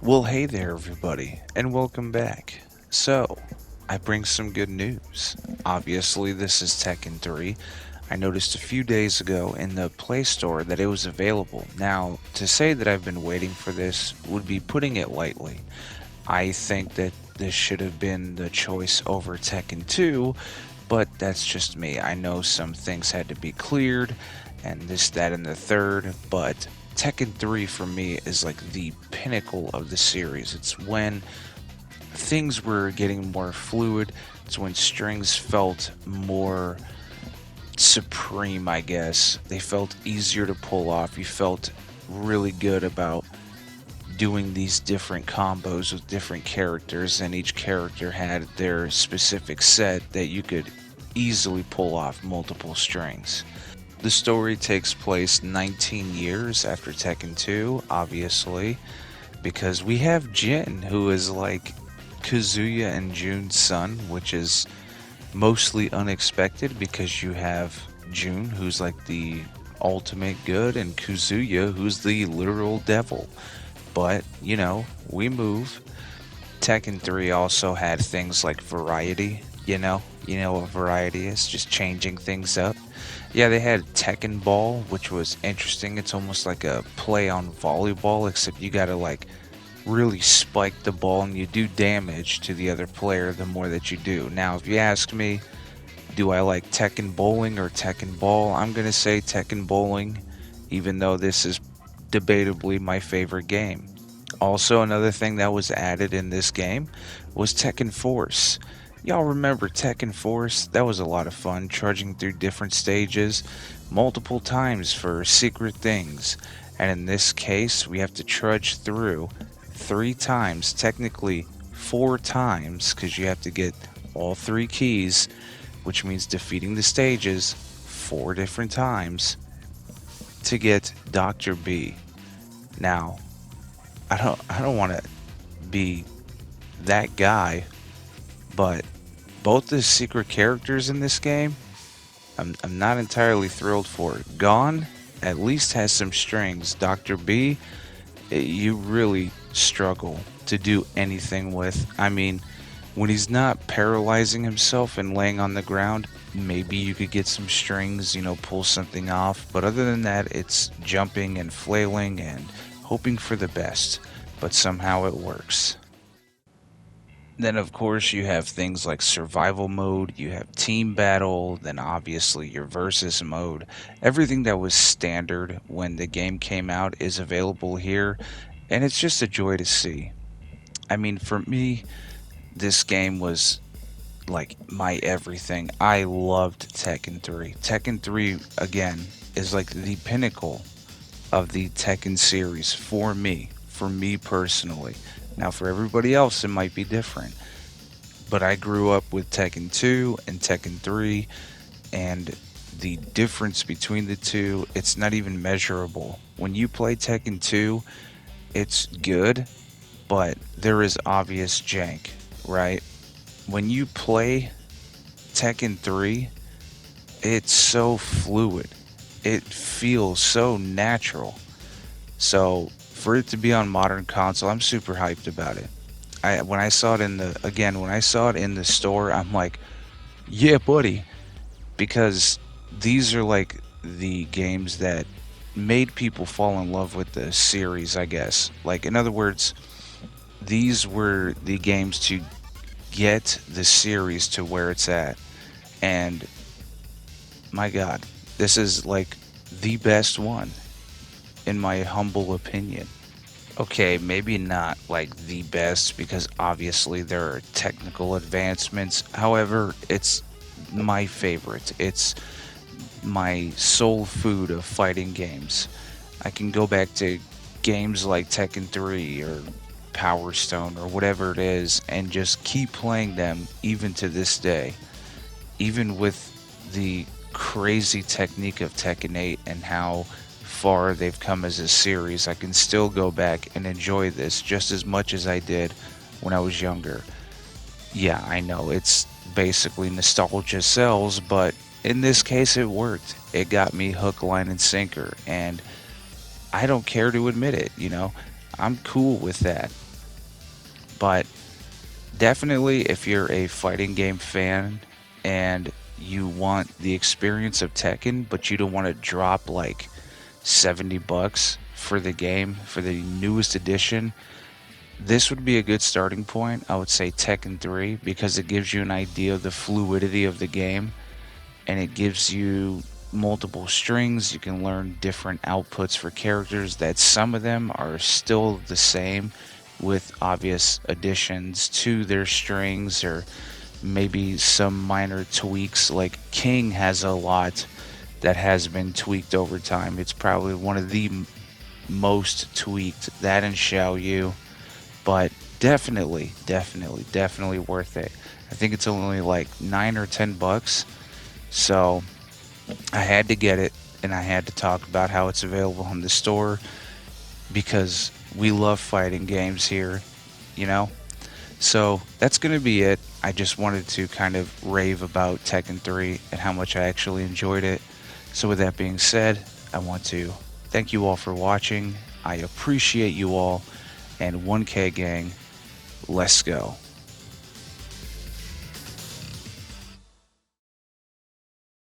Well, hey there, everybody, and welcome back. So, I bring some good news. Obviously, this is Tekken 3. I noticed a few days ago in the Play Store that it was available. Now, to say that I've been waiting for this would be putting it lightly. I think that this should have been the choice over Tekken 2, but that's just me. I know some things had to be cleared, and this, that, and the third, but Tekken 3 for me is like the pinnacle of the series. It's when things were getting more fluid, it's when strings felt more supreme, I guess. They felt easier to pull off. You felt really good about doing these different combos with different characters, and each character had their specific set that you could easily pull off multiple strings. The story takes place 19 years after Tekken 2, obviously, because we have Jin, who is like Kazuya and Jun's son, which is mostly unexpected because you have Jun, who's like the ultimate good, and Kazuya, who's the literal devil. But, we move. Tekken 3 also had things like variety, You know what variety is? Just changing things up. Yeah, they had Tekken Ball, which was interesting. It's almost like a play on volleyball, except you gotta like really spike the ball and you do damage to the other player the more that you do. Now, if you ask me, do I like Tekken Bowling or Tekken Ball? I'm gonna say Tekken Bowling, even though this is debatably my favorite game. Also, another thing that was added in this game was Tekken Force. Y'all remember Tekken Force? That was a lot of fun, charging through different stages multiple times for secret things. And in this case, we have to trudge through 3 times, technically 4 times, because you have to get all 3 keys, which means defeating the stages 4 different times to get Dr. B. Now, I don't want to be that guy, but both the secret characters in this game, I'm not entirely thrilled for it. Gone at least has some strings. Dr. B, you really struggle to do anything with. I mean, when he's not paralyzing himself and laying on the ground, maybe you could get some strings, pull something off. But other than that, it's jumping and flailing and hoping for the best. But somehow it works. Then, of course, you have things like survival mode, you have team battle, then obviously your versus mode. Everything that was standard when the game came out is available here, and it's just a joy to see. I mean, for me, this game was like my everything. I loved Tekken 3. Tekken 3, again, is like the pinnacle of the Tekken series for me personally. Now, for everybody else, it might be different. But I grew up with Tekken 2 and Tekken 3, and the difference between the two, it's not even measurable. When you play Tekken 2, it's good, but there is obvious jank, right? When you play Tekken 3, it's so fluid. It feels so natural. So for it to be on modern console, I'm super hyped about it. When I saw it when I saw it in the store, I'm like, yeah, buddy, because these are like the games that made people fall in love with the series, I guess. Like, in other words, these were the games to get the series to where it's at. And my God, this is like the best one, in my humble opinion. Okay, maybe not like the best because obviously there are technical advancements. However, it's my favorite. It's my soul food of fighting games. I can go back to games like Tekken 3 or Power Stone or whatever it is and just keep playing them even to this day. Even with the crazy technique of Tekken 8 and how far they've come as a series, I can still go back and enjoy this just as much as I did when I was younger. Yeah, I know it's basically nostalgia sells, but in this case it worked. It got me hook, line, and sinker, and I don't care to admit it, I'm cool with that. But definitely, if you're a fighting game fan and you want the experience of Tekken, but you don't want to drop like 70 bucks for the game for the newest edition, this would be a good starting point. I would say Tekken 3 because it gives you an idea of the fluidity of the game and it gives you multiple strings. You can learn different outputs for characters that some of them are still the same with obvious additions to their strings or maybe some minor tweaks. Like King has a lot that has been tweaked over time. It's probably one of the most tweaked, that and Xiao Yu, but definitely worth it. I think it's only like 9 or 10 bucks, so I had to get it, and I had to talk about how it's available in the store because we love fighting games here, you know? So that's going to be it. I just wanted to kind of rave about Tekken 3 and how much I actually enjoyed it. So, with that being said, I want to thank you all for watching. I appreciate you all. And 1K gang, let's go.